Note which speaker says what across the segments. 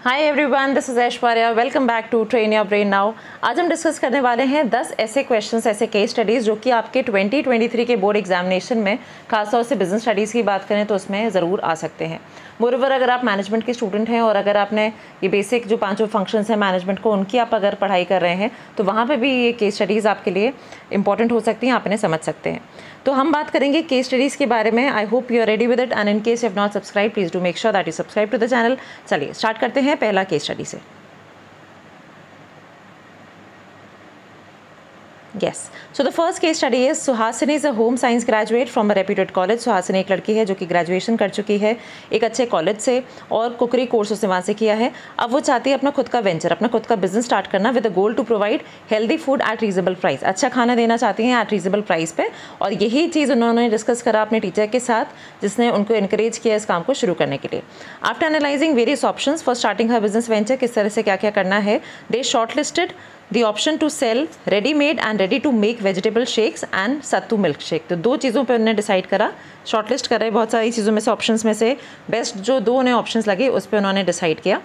Speaker 1: Hi everyone, this is Aishwarya. Welcome back to train your brain now. आज हम discuss करने वाले हैं 10 ऐसे क्वेश्चंस, ऐसे केस स्टडीज़ जो कि आपके 2023 के बोर्ड एग्जामिनेशन में, खासतौर से बिजनेस स्टडीज़ की बात करें तो उसमें ज़रूर आ सकते हैं। मोreover, अगर आप मैनेजमेंट के स्टूडेंट हैं और अगर आपने ये बेसिक जो 5 फंक्शंस हैं मैनेजमेंट को, उनकी आप अगर पढ़ाई कर रहे हैं तो वहाँ पे भी ये केस स्टडीज़ आपके लिए इंपॉर्टेंट हो सकती हैं, आप इन्हें समझ सकते हैं। तो हम बात करेंगे केस स्टडीज़ के बारे में। I hope you are ready with it, and in case you have not subscribe, please do make sure that you subscribe to the channel. चलिए स्टार्ट करते हैं पहला केस स्टडी से। Yes. So the first case study is Suhasini is a home science graduate from a reputed college. Suhasini एक लड़की है जो कि ग्रेजुएशन कर चुकी है एक अच्छे कॉलेज से और कुकरी कोर्स उसने वहाँ से किया है। अब वो चाहती है अपना खुद का वेंचर, अपना खुद का बिजनेस स्टार्ट करना with the goal to provide healthy food at reasonable price. अच्छा खाना देना चाहती हैं एट रीजनेबल प्राइस पे, और यही चीज़ उन्होंने डिस्कस करा अपने टीचर के साथ, जिसने उनको इनकरेज किया इस काम को शुरू करने के लिए। After analysing various options for starting her business venture, किस तरह से क्या क्या करना है, they shortlisted the option to sell ready made and ready to make vegetable shakes and sattu milk shake. तो दो चीज़ों पे उन्होंने डिसाइड करा, शॉर्टलिस्ट करा है बहुत सारी चीज़ों में से, ऑप्शंस में से बेस्ट जो दो उन्हें ऑप्शंस लगे उस पर उन्होंने डिसाइड किया।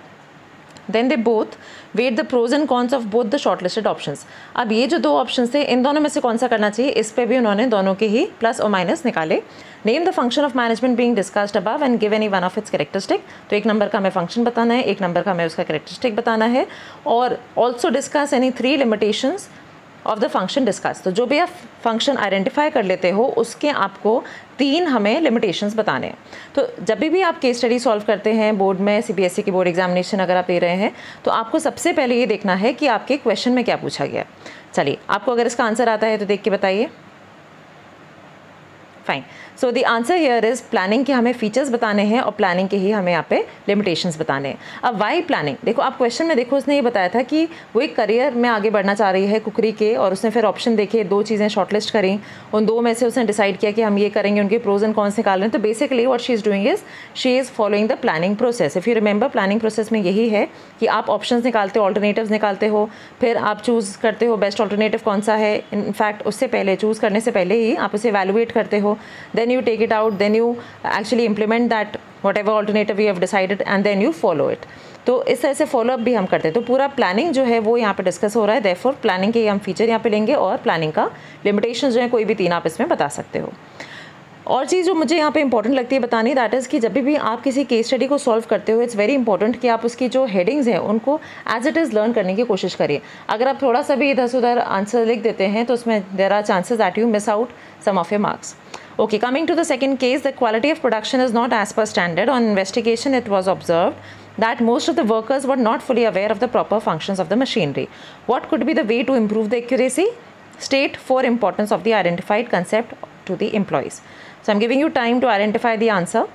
Speaker 1: Then they both weighed the pros and cons of both the shortlisted options. अब ये जो दो ऑप्शंस थे, इन दोनों में से कौन सा करना चाहिए, इस पे भी उन्होंने दोनों के ही प्लस और माइनस निकाले। Name the function of management being discussed above and give any one of its characteristic. तो एक नंबर का हमें फंक्शन बताना है, एक नंबर का हमें उसका कैरेक्टरिस्टिक बताना है, और also discuss any 3 limitations of the function discuss. तो जो भी आप फंक्शन आइडेंटिफाई कर लेते हो उसके आपको 3 हमें लिमिटेशंस बताने हैं। तो जब भी आप केस स्टडी सॉल्व करते हैं बोर्ड में, सीबीएसई की बोर्ड एग्जामिनेशन अगर आप दे रहे हैं, तो आपको सबसे पहले ये देखना है कि आपके क्वेश्चन में क्या पूछा गया। चलिए, आपको अगर इसका आंसर आता है तो देख के बताइए। Fine. So the answer here is planning के हमें फीचर्स बताने हैं और प्लानिंग के ही हमें यहाँ पे लिमिटेशंस बताने हैं। अब वाई प्लानिंग, देखो आप क्वेश्चन में देखो, उसने ये बताया था कि वो एक करियर में आगे बढ़ना चाह रही है कुकरी के, और उसने फिर ऑप्शन देखे, 2 चीज़ें शॉर्टलिस्ट करी, उन 2 में से उसने डिसाइड किया कि हम ये करेंगे, उनके प्रोज एंड कॉन्स निकाल रहे हैं। तो basically what she is doing is she is following the planning process. If you remember, planning process में यही है कि आप ऑप्शंस निकालते हो, ऑल्टरनेटिव्स निकालते हो, फिर आप चूज़ करते हो बेस्ट ऑल्टरनेटिव कौन सा है। इनफैक्ट उससे पहले, चूज़ करने से पहले ही आप उसे एवेलुएट करते हो, then you take it out, then you actually implement that whatever alternative you have decided and then you follow it। तो इस तरह से फॉलो अप भी हम करते हैं। तो पूरा प्लानिंग जो है वो यहाँ पे डिस्कस हो रहा है, देयरफॉर प्लानिंग के हम फीचर यहाँ पे लेंगे और प्लानिंग का लिमिटेशन जो है कोई भी 3 आप इसमें बता सकते हो। और चीज़ जो मुझे यहाँ पे इंपॉर्टेंट लगती है बतानी, दैट इज़ कि जब भी आप किसी केस स्टडी को सॉल्व करते हो, इट्स वेरी इंपॉर्टेंट कि आप उसकी जो हेडिंग्स हैं उनको एज इट इज़ लर्न करने की कोशिश करिए। अगर आप थोड़ा सा भी इधर से उधर आंसर लिख देते हैं तो उसमें there are chances that you miss out some of your marks. Okay, coming to the second case, the quality of production is not as per standard. On investigation, it was observed that most of the workers were not fully aware of the proper functions of the machinery. What could be the way to improve the accuracy? State 4 importance of the identified concept to the employees. So I'm giving you time to identify the answer.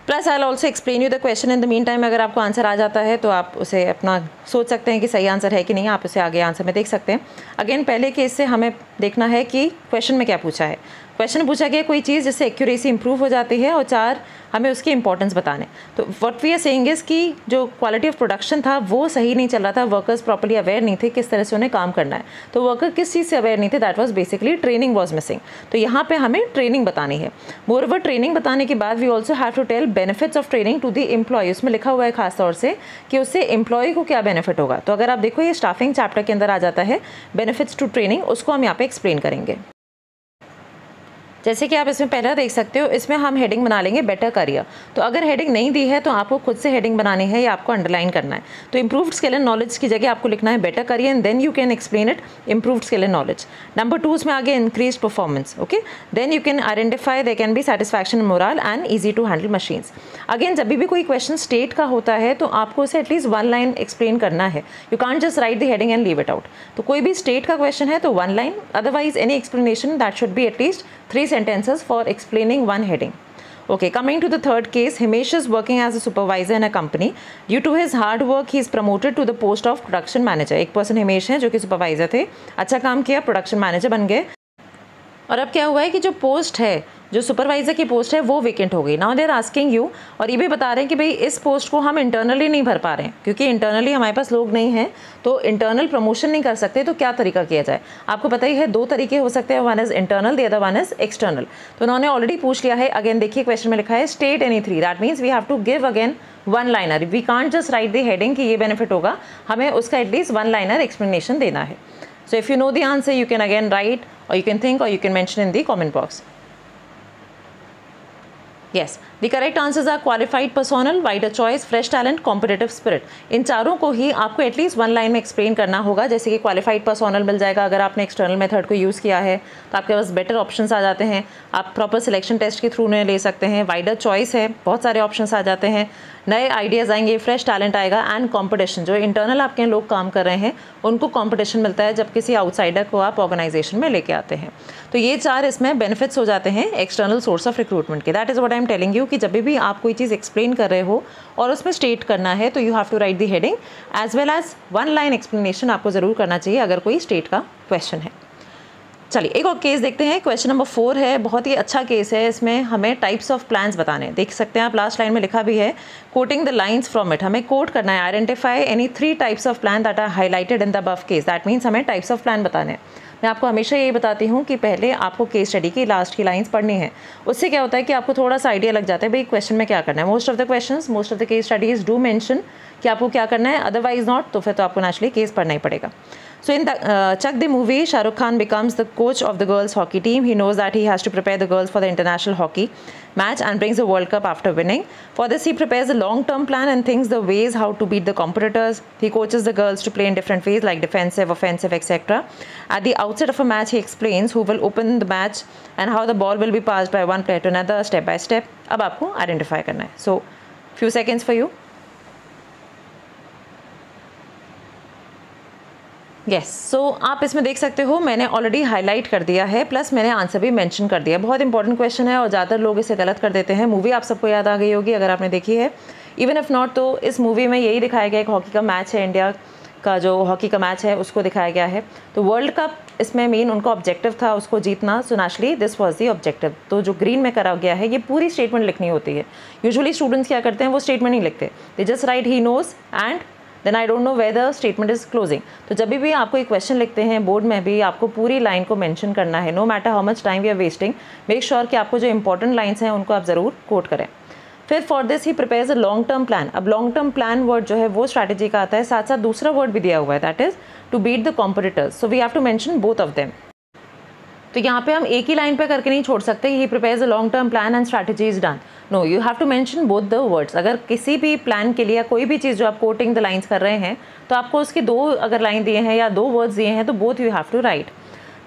Speaker 1: Plus I also explain you the question in the mean time. अगर आपको answer आ जाता है तो आप उसे अपना सोच सकते हैं कि सही आंसर है कि नहीं, आप उसे आगे आंसर में देख सकते हैं। अगेन पहले केस से हमें देखना है कि क्वेश्चन में क्या पूछा है। क्वेश्चन पूछा गया कोई चीज़ जिससे एक्यूरेसी इंप्रूव हो जाती है, और 4 हमें उसकी इंपॉर्टेंस बताने। तो what we are saying is कि जो क्वालिटी ऑफ प्रोडक्शन था वो सही नहीं चल रहा था, वर्कर्स प्रॉपर्ली अवेयर नहीं थे किस तरह से उन्हें काम करना है। तो वर्कर किस चीज़ से अवेयर नहीं थे, that was basically training was missing. तो यहाँ पे हमें ट्रेनिंग बतानी है। मोरओवर ट्रेनिंग बताने के बाद we also have to tell benefits of training to the employee. उसमें लिखा हुआ है खास तौर से कि उससे एम्प्लॉय को क्या बेनिफिट होगा। तो अगर आप देखो ये स्टाफिंग चैप्टर के अंदर आ जाता है, बेनिफिट्स टू ट्रेनिंग, उसको हम यहाँ पे एक्सप्लेन करेंगे। जैसे कि आप इसमें पहला देख सकते हो, इसमें हम हेडिंग बना लेंगे बेटर करियर। तो अगर हेडिंग नहीं दी है तो आपको खुद से हेडिंग बनानी है या आपको अंडरलाइन करना है। तो इंप्रूव्ड स्किल एंड नॉलेज की जगह आपको लिखना है better career, and then you can explain it improved skill and knowledge. Number 2 उसमें आगे increase performance. Okay, then you can identify they can be satisfaction morale and easy to handle machines. Again जब भी कोई question state का होता है तो आपको उसे एटलीस्ट 1 लाइन एक्सप्लेन करना है। You can't just write the heading and leave it out. तो कोई भी स्टेट का क्वेश्चन है तो 1 line, otherwise any explanation that should be at least 3 sentences for explaining 1 heading. Okay, coming to the third case, Himesh is working as a supervisor in a company. Due to his hard work, he is promoted to the post of production manager. एक person Himesh है जो कि supervisor थे, अच्छा काम किया, production manager बन गए। और अब क्या हुआ है कि जो पोस्ट है जो सुपरवाइज़र की पोस्ट है वो वेकेंट हो गई। Now they are asking you, और ये भी बता रहे हैं कि भाई इस पोस्ट को हम इंटरनली नहीं भर पा रहे हैं क्योंकि इंटरनली हमारे पास लोग नहीं हैं, तो इंटरनल प्रमोशन नहीं कर सकते, तो क्या तरीका किया जाए। आपको पता ही है 2 तरीके हो सकते हैं, one is internal, the other one is external. तो उन्होंने ऑलरेडी पूछ लिया है। अगेन देखिए क्वेश्चन में लिखा है state any 3, that means we have to give again one liner. We can't just write the heading कि ये बेनिफिट होगा, हमें उसका एटलीस्ट वन लाइनर एक्सप्लेनेशन देना है। So if you know the answer you can again right, और you can think, और you can mention in the comment box. Yes, the correct answers are qualified personnel, wider choice, fresh talent, competitive spirit। इन चारों को ही आपको at least one line में explain करना होगा। जैसे कि क्वालिफाइड पर्सोनल मिल जाएगा अगर आपने एक्सटर्नल मेथड को यूज़ किया है, तो आपके पास बेटर ऑप्शंस आ जाते हैं, आप प्रॉपर सिलेक्शन टेस्ट के थ्रू उन्हें ले सकते हैं। वाइडर चॉइस है, बहुत सारे ऑप्शंस आ जाते हैं, नए आइडियाज़ आएंगे, फ्रेश टैलेंट आएगा, एंड कंपटीशन, जो इंटरनल आपके लोग काम कर रहे हैं उनको कंपटीशन मिलता है जब किसी आउटसाइडर को आप ऑर्गेनाइजेशन में लेके आते हैं। तो ये 4 इसमें बेनिफिट्स हो जाते हैं एक्सटर्नल सोर्स ऑफ रिक्रूटमेंट के। That is what I am telling you कि जब भी आप कोई चीज़ एक्सप्लेन कर रहे हो और उसमें स्टेट करना है तो you have to write the heading as well as one line explanation आपको ज़रूर करना चाहिए अगर कोई स्टेट का क्वेश्चन है। चलिए एक और केस देखते हैं। क्वेश्चन नंबर 4 है, बहुत ही अच्छा केस है। इसमें हमें टाइप्स ऑफ प्लान्स बताने हैं। देख सकते हैं आप लास्ट लाइन में लिखा भी है quoting the lines from it. हमें कोट करना है, identify any 3 types of plan that are highlighted in the above case. That means हमें टाइप्स ऑफ प्लान बताने हैं। मैं आपको हमेशा यही बताती हूँ कि पहले आपको केस स्टडी की लास्ट की लाइंस पढ़नी है। उससे क्या होता है कि आपको थोड़ा सा आइडिया लग जाता है भाई क्वेश्चन में क्या करना है। Most of the case studies do mention कि आपको क्या करना है, अदरवाइज नॉट, तो फिर तो आपको नेचुरली केस पढ़ना ही पड़ेगा। So in the Chak the movie, Shah Rukh Khan becomes the coach of the girls hockey team. He knows that he has to prepare the girls for the international hockey match and brings the World Cup after winning. For this, he prepares a long-term plan and thinks the ways how to beat the competitors. He coaches the girls to play in different ways like defensive, offensive, etc. At the outset of a match, he explains who will open the match and how the ball will be passed by one player to another, step by step. अब आपको identify करना है. So, few seconds for you. Yes, so आप इसमें देख सकते हो मैंने ऑलरेडी हाईलाइट कर दिया है, प्लस मैंने आंसर भी मेंशन कर दिया है। बहुत इंपॉर्टेंट क्वेश्चन है और ज़्यादातर लोग इसे गलत कर देते हैं। मूवी आप सबको याद आ गई होगी अगर आपने देखी है, इवन इफ़ नॉट तो इस मूवी में यही दिखाया गया एक हॉकी का मैच है, इंडिया का जो हॉकी का मैच है उसको दिखाया गया है। तो वर्ल्ड कप इसमें मेन उनका ऑब्जेक्टिव था उसको जीतना, so naturally this was the objective. तो जो ग्रीन में करा गया है ये पूरी स्टेटमेंट लिखनी होती है। यूजुअली स्टूडेंट्स क्या करते हैं, वो स्टेटमेंट नहीं लिखते, they just write he knows and then I don't know whether statement is closing. तो जब भी आपको एक क्वेश्चन लिखते हैं बोर्ड में भी आपको पूरी लाइन को मेंशन करना है, no matter how much time we are wasting, make sure कि आपको जो इंपॉर्टेंट लाइन्स हैं उनको आप ज़रूर कोट करें। फिर for this he prepares a long term plan. अब लॉन्ग टर्म प्लान वर्ड जो है वो स्ट्रैटेजी का आता है, साथ साथ दूसरा वर्ड भी दिया हुआ है that is to beat the competitors, so we have to mention both of them. तो यहाँ पे हम एक ही लाइन पे करके नहीं छोड़ सकते he prepares a long term plan and strategy is done. No, you have to mention both the words. अगर किसी भी प्लान के लिए कोई भी चीज़ जो आप कोटिंग द लाइंस कर रहे हैं तो आपको उसके 2 अगर लाइन दिए हैं या 2 वर्ड्स दिए हैं तो both you have to write.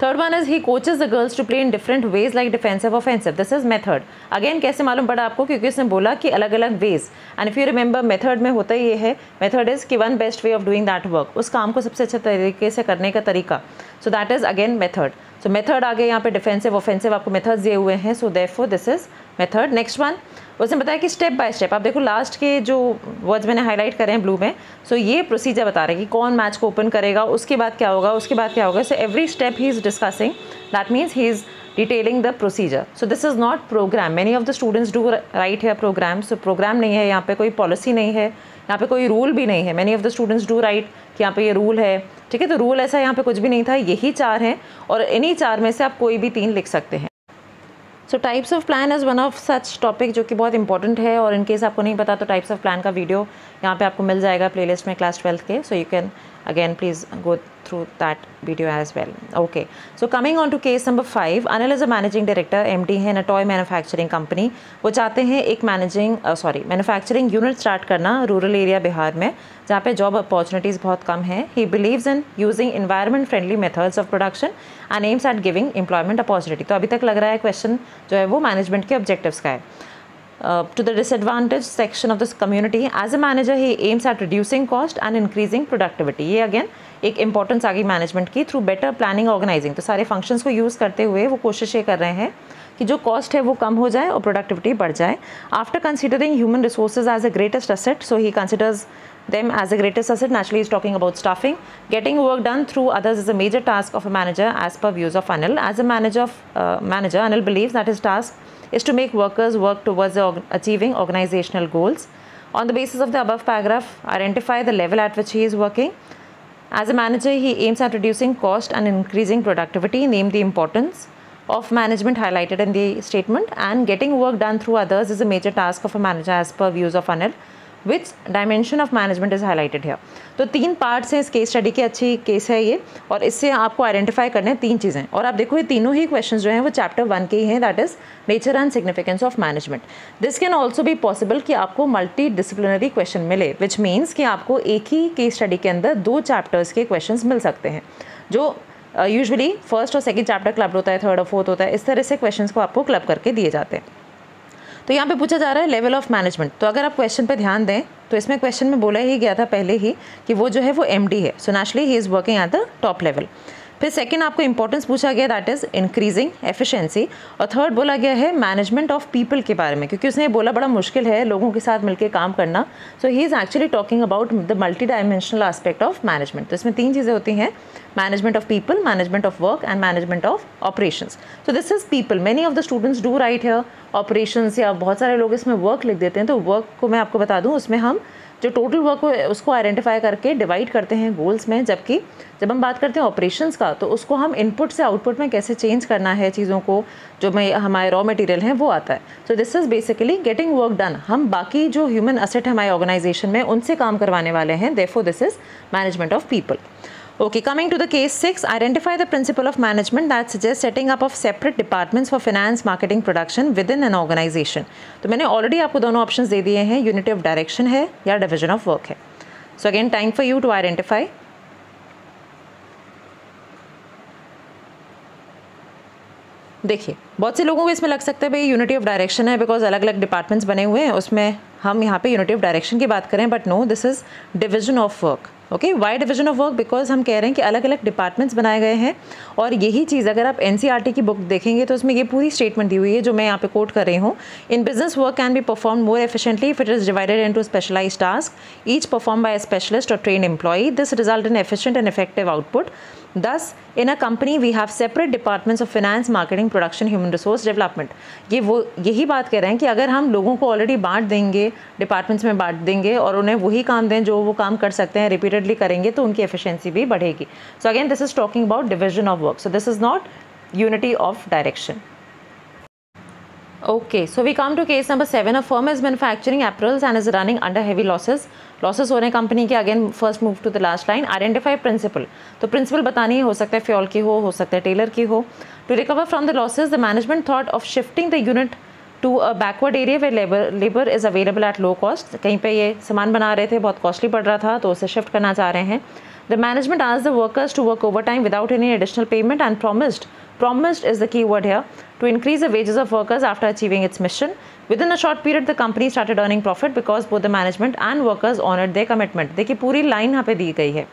Speaker 1: Third one is he coaches the girls to play in different ways like defensive offensive. This is method. Again कैसे मालूम पड़ा आपको, क्योंकि उसने बोला कि अलग अलग ways, and if you remember method में होता ये है, मेथड इज कि one best way of doing that work, उस काम को सबसे अच्छे तरीके से करने का तरीका। So that is again method. So method आगे यहाँ पे डिफेंसिव ऑफेंसिव आपको मेथड्स दिए हुए हैं, so therefore this is method. Next one उसने बताया कि स्टेप बाय स्टेप, आप देखो लास्ट के जो वर्ड्स मैंने हाईलाइट करे हैं ब्लू में, सो ये प्रोसीजर बता रहे हैं कि कौन मैच को ओपन करेगा, उसके बाद क्या होगा, उसके बाद क्या होगा। So every step he is discussing, that means he is detailing the procedure. So this is not program. Many of the students do write है प्रोग्राम, सो प्रोग्राम नहीं है यहाँ पे, कोई पॉलिसी नहीं है, यहाँ पे कोई रूल भी नहीं है। Many of the students do right कि यहाँ पे ये रूल है, ठीक है। तो रूल ऐसा यहाँ पे कुछ भी नहीं था, यही 4 हैं और इन्हीं 4 में से आप कोई भी 3 लिख सकते हैं। सो types of plan is one of such topic जो कि बहुत इंपॉर्टेंट है, और इनकेस आपको नहीं पता तो टाइप्स ऑफ प्लान का वीडियो यहाँ पे आपको मिल जाएगा प्लेलिस्ट में क्लास 12th के, सो you can again please go through that video as well. Okay, so coming on to case number 5, Anil is a managing director, MD है in a toy manufacturing company। वो चाहते हैं एक manufacturing unit start करना rural area Bihar में जहाँ पे job opportunities बहुत कम है। He believes in using environment friendly methods of production and aims at giving employment opportunity. तो अभी तक लग रहा है क्वेश्चन जो है वो मैनेजमेंट के ऑब्जेक्टिव्स का है। To the disadvantaged section of this community, as a manager he aims at reducing cost and increasing productivity। ये अगेन एक इंपॉर्टेंस आ गई मैनेजमेंट की, थ्रू बेटर प्लानिंग ऑर्गेनाइजिंग। तो सारे फंक्शंस को यूज़ करते हुए वो कोशिश ये कर रहे हैं कि जो कॉस्ट है वो कम हो जाए और प्रोडक्टिविटी बढ़ जाए। After considering human resources as a greatest asset, so he considers them as the greatest asset. Naturally, is talking about staffing. Getting work done through others is a major task of a manager, as per views of Anil. As a manager, Anil believes that his task is to make workers work towards achieving organizational goals. On the basis of the above paragraph, identify the level at which he is working. As a manager, he aims at reducing cost and increasing productivity. Name the importance of management highlighted in the statement. And getting work done through others is a major task of a manager as per views of Anil. Which dimension of management is highlighted here? तो 3 parts हैं इस case study के, अच्छी case है ये, और इससे आपको आइडेंटिफाई करने हैं 3 चीज़ें। और आप देखो ये तीनों ही क्वेश्चंस जो हैं वो चैप्टर 1 के ही हैं, that is nature and significance of management. This can also be possible कि आपको मल्टी डिसिप्लिनरी क्वेश्चन मिले, विच मीन्स कि आपको एक ही केस स्टडी के अंदर 2 चैप्टर्स के क्वेश्चंस मिल सकते हैं, जो यूजुअली फर्स्ट और सेकेंड चैप्टर क्लब होता है, थर्ड और फोर्थ होता है, इस तरह से क्वेश्चंस को आपको क्लब करके दिए जाते हैं। तो यहाँ पे पूछा जा रहा है लेवल ऑफ मैनेजमेंट। तो अगर आप क्वेश्चन पे ध्यान दें तो इसमें क्वेश्चन में बोला ही गया था पहले ही कि वो जो है वो एमडी है, so naturally he is working at the top level. फिर सेकंड आपको इंपॉर्टेंस पूछा गया, दैट इज़ इंक्रीजिंग एफिशिएंसी। और थर्ड बोला गया है मैनेजमेंट ऑफ पीपल के बारे में, क्योंकि उसने बोला बड़ा मुश्किल है लोगों के साथ मिलकर काम करना, so he is actually talking about the multi dimensional aspect of management. तो इसमें 3 चीज़ें होती हैं, management of people, management of work and management of operations. So this is people. Many of the students do write here operations, या बहुत सारे लोग इसमें वर्क लिख देते हैं। तो वर्क को मैं आपको बता दूं, उसमें हम जो टोटल वर्क हो उसको आइडेंटिफाई करके डिवाइड करते हैं गोल्स में, जबकि जब हम बात करते हैं ऑपरेशंस का तो उसको हम इनपुट से आउटपुट में कैसे चेंज करना है चीज़ों को, जो में हमारे रॉ मटेरियल हैं वो आता है। सो this is basically getting work done. हम बाकी जो ह्यूमन असेट है हमारे ऑर्गेनाइजेशन में उनसे काम करवाने वाले हैं, therefore this is management of people. Okay, coming to the case 6, identify the principle of management that suggests setting up of separate departments for finance, marketing, production within an organization. तो मैंने already आपको दोनों options दे दिए हैं, unity of direction है या division of work है। So again time for you to identify. देखिए बहुत से लोगों को इसमें लग सकता है भाई यूनिटी ऑफ डायरेक्शन है बिकॉज अलग अलग डिपार्टमेंट्स बने हुए हैं, उसमें हम यहाँ पे यूनिटी ऑफ डायरेक्शन की बात करें, but no, this is division of work. Okay, why division of work? Because हम कह रहे हैं कि अलग अलग डिपार्टमेंट्स बनाए गए हैं, और यही चीज़ अगर आप एनसीईआरटी की बुक देखेंगे तो उसमें ये पूरी स्टेटमेंट दी हुई है जो मैं यहाँ पे कोट कर रही हूँ। In business work can be perform more efficiently if it is divided into specialised task, each perform by a specialist और train employee. This result in efficient and effective output. Thus, in a company we have separate departments of finance, marketing, production, human resource development. ये वो यही बात कह रहे हैं कि अगर हम लोगों को ऑलरेडी बांट देंगे, डिपार्टमेंट्स में बांट देंगे और उन्हें वही काम दें जो वो काम कर सकते हैं, रिपीटेडली करेंगे तो उनकी एफिशिएंसी भी बढ़ेगी। So again this is talking about division of work, so this is not unity of direction. Okay, so we come to case number 7. A firm is manufacturing apparels and is running under heavy losses. Losses हो रहे हैं company के। Again first move to the last line, identify principle. तो principle बतानी हो सकता है Fayol की हो सकता है टेलर की हो। To recover from the losses the management thought of shifting the unit to a backward area where labour is available at low cost. कहीं पे ये सामान बना रहे थे, बहुत कॉस्टली पड़ रहा था, तो उसे शिफ्ट करना चाह रहे हैं। The management asked the workers to work overtime without any additional payment and promised is the key word here, to increase the wages of workers after achieving its mission. Within a short period the company started earning profit because both the management and workers honored their commitment. देखिए पूरी line यहाँ पे दी गई है,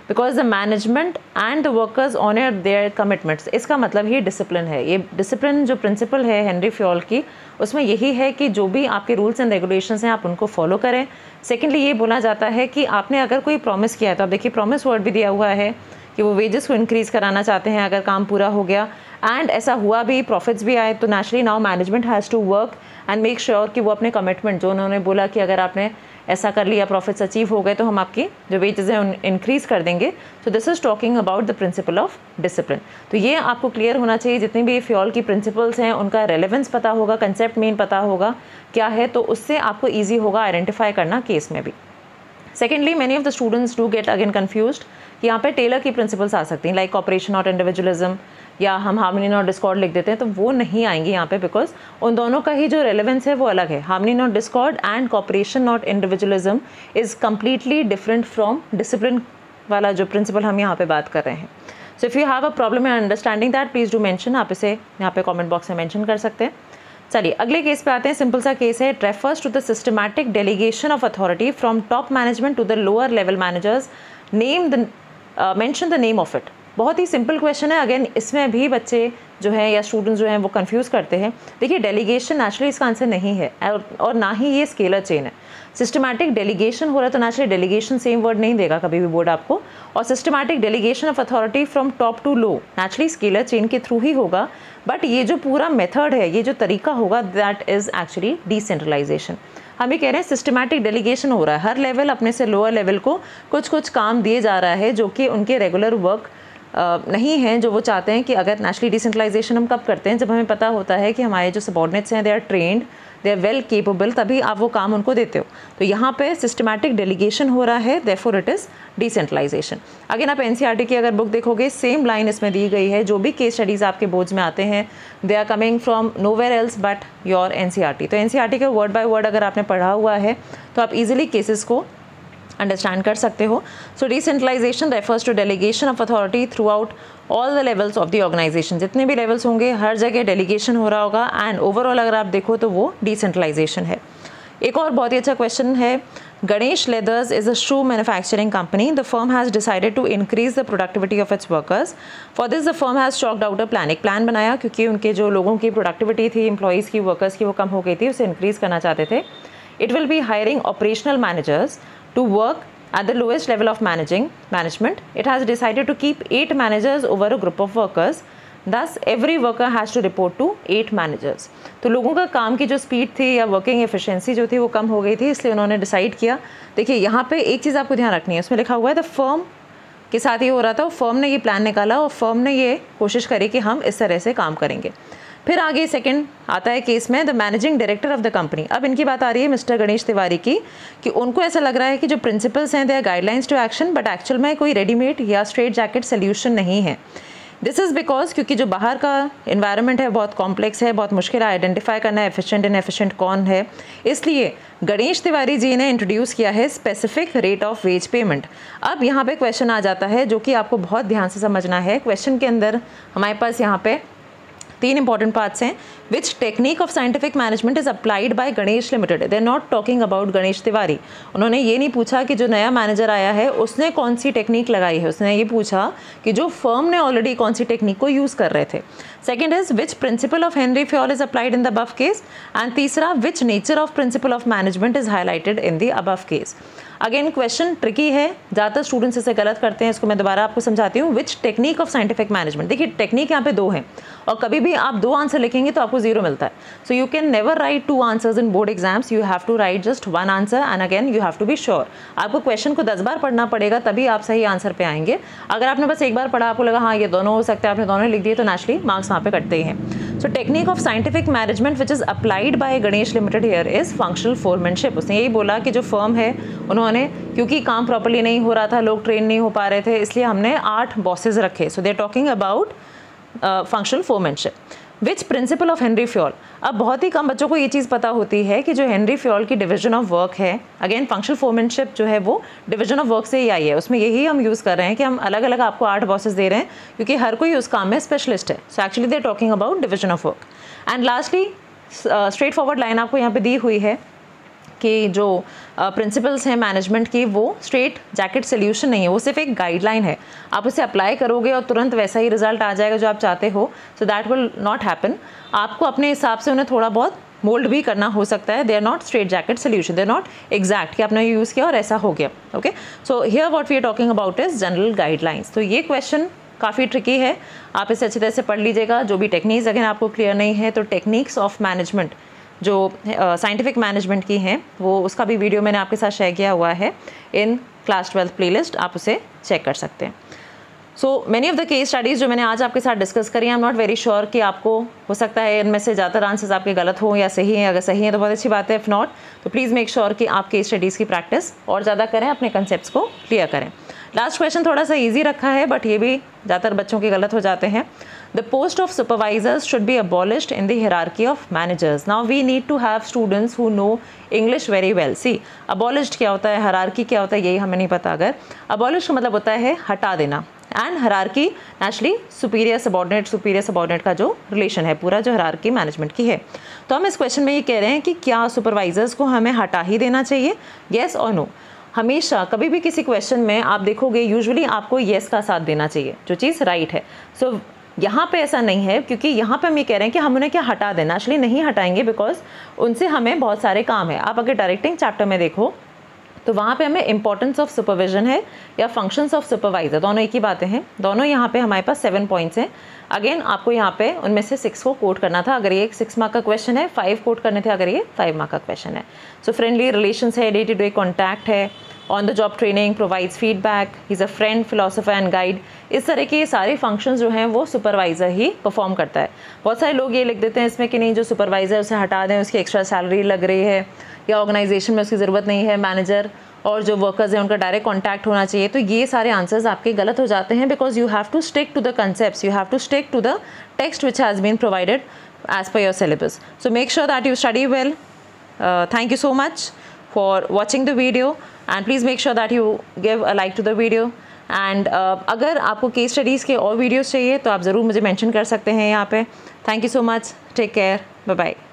Speaker 1: because the management and the workers honored their commitments। इसका मतलब ये discipline है। ये डिसिप्लिन जो प्रिंसिपल है हेनरी फ्योल की, उसमें यही है कि जो भी आपके रूल्स एंड रेगुलेशंस हैं आप उनको फॉलो करें। सेकेंडली ये बोला जाता है कि आपने अगर कोई प्रॉमिस किया है, तो आप देखिए प्रॉमिस वर्ड भी दिया हुआ है कि वो वेजेस को इंक्रीज़ कराना चाहते हैं अगर काम पूरा हो गया, एंड ऐसा हुआ भी, प्रॉफिट्स भी आए, तो naturally now management has to work and make sure कि वो अपने कमिटमेंट जो उन्होंने बोला कि अगर आपने ऐसा कर लिया, प्रॉफिट्स अचीव हो गए, तो हम आपकी जो वेजेस हैं इंक्रीज़ कर देंगे। सो this is talking about the principle of discipline. तो ये आपको क्लियर होना चाहिए, जितनी भी फ्योल की प्रिंसिपल्स हैं उनका रेलेवेंस पता होगा, कंसेप्ट मेन पता होगा क्या है, तो उससे आपको ईजी होगा आइडेंटिफाई करना केस में भी। Secondly many of the students do get again confused कि यहाँ पे टेलर की प्रिंसिपल्स आ सकती हैं, लाइक कॉपरेशन नॉट इंडिविजुअलिज्म, या हम हार्मनी नॉट डिस्कॉर्ड लिख देते हैं, तो वो नहीं आएंगी यहाँ पे, बिकॉज उन दोनों का ही जो रेलेवेंस है वो अलग है। Harmony not Discord and cooperation not individualism is completely different from discipline वाला जो प्रिंसिपल हम यहाँ पे बात कर रहे हैं। So if you have a problem in understanding that, please do mention, आप इसे यहाँ पे कमेंट बॉक्स में मेंशन कर सकते हैं। चलिए अगले केस पे आते हैं। सिंपल सा केस है, it refers to the systematic delegation of authority from top management to the lower level managers. Name the mention the name of it. बहुत ही सिंपल क्वेश्चन है। अगेन इसमें भी बच्चे जो है या स्टूडेंट्स जो हैं वो कंफ्यूज करते हैं। देखिए डेलीगेशन नेचुरली इसका आंसर नहीं है और ना ही ये स्केलर चेन है। सिस्टमैटिक डेलीगेशन हो रहा है तो नेचुरली डेलीगेशन सेम वर्ड नहीं देगा कभी भी बोर्ड आपको, और systematic delegation of authority from top to low naturally scalar chain के थ्रू ही होगा। बट ये जो पूरा मेथड है, ये जो तरीका होगा, दैट इज़ एक्चुअली डिसेंट्रलाइजेशन। हम ये कह रहे हैं सिस्टमैटिक डेलीगेशन हो रहा है, हर लेवल अपने से लोअर लेवल को कुछ कुछ काम दिए जा रहा है जो कि उनके रेगुलर वर्क नहीं है जो वो चाहते हैं कि अगर नेचुरली डिसेंट्रलाइजेशन हम कब करते हैं, जब हमें पता होता है कि हमारे जो सबॉर्डिनेट्स हैं they are trained, they are well capable, तभी आप वो काम उनको देते हो। तो यहाँ पे सिस्टमैटिक डेलीगेशन हो रहा है, देयरफॉर इट इज़ डिसेंट्रलाइजेशन। अगेन आप एनसीईआरटी की अगर बुक देखोगे सेम लाइन इसमें दी गई है। जो भी केस स्टडीज़ आपके बोर्ड्स में आते हैं they are coming from nowhere else but your NCERT. तो एनसीईआरटी का वर्ड बाय वर्ड अगर आपने पढ़ा हुआ है तो आप इजीली केसेस को अंडरस्टैंड कर सकते हो। So decentralisation refers to delegation of authority throughout all the levels of the organisation. जितने भी लेवल्स होंगे हर जगह डेलीगेशन हो रहा होगा एंड ओवरऑल अगर आप देखो तो वो डिसेंट्रलाइजेशन है। एक और बहुत ही अच्छा क्वेश्चन है, Ganesh leathers is a shoe manufacturing company. The firm has decided to increase the productivity of its workers. For this the firm has chalked out a plan. एक प्लान बनाया क्योंकि उनके जो लोगों की प्रोडक्टिविटी थी, एम्प्लॉयज़ की, वर्कर्स की, वो कम हो गई थी, उसे इंक्रीज़ करना चाहते थे। It will be hiring operational managers to work at the lowest level of management. It has decided to keep 8 managers over a group of workers. Thus, every worker has to report to 8 managers. तो लोगों का काम की जो speed थी या working efficiency जो थी वो कम हो गई थी, इसलिए उन्होंने डिसाइड किया। देखिए यहाँ पे एक चीज़ आपको ध्यान रखनी है, उसमें लिखा हुआ है द फर्म के साथ ये हो रहा था, फर्म ने ये प्लान निकाला और फर्म ने ये कोशिश करी कि हम इस तरह से काम करेंगे। फिर आगे सेकंड आता है केस में the managing director of the company. अब इनकी बात आ रही है मिस्टर गणेश तिवारी की कि उनको ऐसा लग रहा है कि जो प्रिंसिपल्स हैं they are guidelines to action, but actual में कोई रेडीमेड या स्ट्रेट जैकेट सोल्यूशन नहीं है। दिस इज़ बिकॉज क्योंकि जो बाहर का इन्वायरमेंट है बहुत कॉम्प्लेक्स है, बहुत मुश्किल है आइडेंटिफाई करना एफिशिएंट इनएफिशिएंट कौन है, इसलिए गणेश तिवारी जी ने इंट्रोड्यूस किया है specific rate of ways payment. अब यहाँ पे क्वेश्चन आ जाता है जो कि आपको बहुत ध्यान से समझना है। क्वेश्चन के अंदर हमारे पास यहाँ पे 3 इंपॉर्टेंट पार्ट्स हैं। Which technique of scientific management is applied by Ganesh limited. They are not talking about Ganesh Tiwari. उन्होंने ये नहीं पूछा कि जो नया मैनेजर आया है उसने कौन सी टेक्निक लगाई है, उसने ये पूछा कि जो फर्म ने ऑलरेडी कौन सी टेक्निक को यूज़ कर रहे थे। Second is which principle of Henri Fayol is applied in the above case, and तीसरा which nature of principle of management is highlighted in the above case. Again question tricky है, ज़्यादातर students इसे गलत करते हैं, इसको मैं दोबारा आपको समझाती हूँ। विच टेक्निक ऑफ साइंटिफिक मैनेजमेंट, देखिए टेक्निक यहाँ पे 2 हैं और कभी भी आप 2 आंसर लिखेंगे तो आपको 0 मिलता है। So you can never write 2 answers in board exams, you have to write just 1 answer and again you have to be sure. आपको क्वेश्चन को 10 बार पढ़ना पड़ेगा तभी आप सही आंसर पे आएंगे। अगर आपने बस एक बार पढ़ा, आपको लगा हाँ ये दोनों हो सकता है, आपने दोनों लिख दिए, तो नेचुरली मार्क्स वहाँ पे कटते ही हैं। सो technique of scientific management which is applied by Ganesh limited here is functional foremanship. उसने यही बोला कि जो फर्म है उन्होंने क्योंकि काम प्रॉपर्ली नहीं हो रहा था, लोग ट्रेन नहीं हो पा रहे थे, इसलिए हमने 8 बॉसेज रखे। So they are talking about functional foremanship. Which principle of Henri Fayol. अब बहुत ही कम बच्चों को ये चीज़ पता होती है कि जो हेनरी फ्योल की डिवीजन ऑफ वर्क है, अगेन फंक्शनल फोरमैनशिप जो है वो डिवीजन ऑफ वर्क से ही आई है। उसमें यही हम यूज़ कर रहे हैं कि हम अलग अलग आपको 8 बॉसेस दे रहे हैं क्योंकि हर कोई उस काम में स्पेशलिस्ट है। So actually they are talking about division of work. And lastly straightforward line आपको यहाँ पे दी हुई है कि जो प्रिंसिपल्स हैं मैनेजमेंट की वो स्ट्रेट जैकेट सोल्यूशन नहीं है, वो सिर्फ एक गाइडलाइन है। आप उसे अप्लाई करोगे और तुरंत वैसा ही रिजल्ट आ जाएगा जो आप चाहते हो, so that will not happen. आपको अपने हिसाब से उन्हें थोड़ा बहुत मोल्ड भी करना हो सकता है। They are not straitjacket solution, they are not exact कि आपने यूज़ किया और ऐसा हो गया। Okay, so here what we are talking about is general guidelines. तो ये क्वेश्चन काफ़ी ट्रिकी है, आप इसे अच्छी तरह से पढ़ लीजिएगा। जो भी टेक्निक्स अगर आपको क्लियर नहीं है तो टेक्निक्स ऑफ मैनेजमेंट जो साइंटिफिक मैनेजमेंट की हैं वो उसका भी वीडियो मैंने आपके साथ शेयर किया हुआ है इन क्लास 12 प्लेलिस्ट, आप उसे चेक कर सकते हैं। So many of the case studies जो मैंने आज आपके साथ डिस्कस करी, I am not very sure कि आपको हो सकता है इनमें से ज़्यादातर आंसर्स आपके गलत हों या सही हैं। अगर सही है तो बहुत अच्छी बात है, इफ़ नॉट तो प्लीज़ मेक श्योर कि आप केस स्टडीज़ की प्रैक्टिस और ज़्यादा करें, अपने कंसेप्ट्स को क्लियर करें। लास्ट क्वेश्चन थोड़ा सा ईजी रखा है बट ये भी ज़्यादातर बच्चों के गलत हो जाते हैं। The post of supervisors should be abolished in the hierarchy of managers. Now we need to have students who know English very well. See, abolished क्या होता है, hierarchy क्या होता है, यही हमें नहीं पता। अगर abolished का मतलब होता है हटा देना, and hierarchy naturally superior subordinate का जो relation है पूरा जो hierarchy management की है। तो हम इस क्वेश्चन में ये कह रहे हैं कि क्या supervisors को हमें हटा ही देना चाहिए, yes or no। हमेशा कभी भी किसी क्वेश्चन में आप देखोगे यूजुअली आपको येस का साथ देना चाहिए, जो चीज़ राइट है। सो यहाँ पे ऐसा नहीं है, क्योंकि यहाँ पे हम ये कह रहे हैं कि हम उन्हें क्या हटा देना, एक्चुअली नहीं हटाएंगे, बिकॉज उनसे हमें बहुत सारे काम है। आप अगर डायरेक्टिंग चैप्टर में देखो तो वहाँ पे हमें इंपॉर्टेंस ऑफ सुपरविजन है या फंक्शंस ऑफ सुपरवाइजर, दोनों एक ही बातें हैं। दोनों यहाँ पे हमारे पास 7 पॉइंट्स हैं। अगेन आपको यहाँ पे उनमें से 6 को कोट करना था, अगर ये एक 6 मार्क का क्वेश्चन है, 5 कोट करने थे अगर ये 5 मार्क का क्वेश्चन है। सो फ्रेंडली रिलेशंस है, डे टू डे कॉन्टैक्ट है, on the job training, provides feedback, he is a friend, philosopher and guide. इस तरह के सारे फंक्शंस जो हैं वो सुपरवाइज़र ही परफॉर्म करता है। बहुत सारे लोग ये लिख देते हैं इसमें कि नहीं, जो सुपरवाइज़र है उसे हटा दें, उसकी एक्स्ट्रा सैलरी लग रही है या ऑर्गेनाइजेशन में उसकी ज़रूरत नहीं है, मैनेजर और जो वर्कर्स हैं उनका डायरेक्ट कॉन्टैक्ट होना चाहिए। तो ये सारे आंसर्स आपके गलत हो जाते हैं, because you have to stick to the concepts, you have to stick to the text which has been provided as per your syllabus. So make sure that you study well. Thank you so much for watching the video, and please make sure that you give a like to the video. And अगर आपको case studies के और videos चाहिए तो आप ज़रूर मुझे mention कर सकते हैं यहाँ पे. Thank you so much. Take care. Bye bye.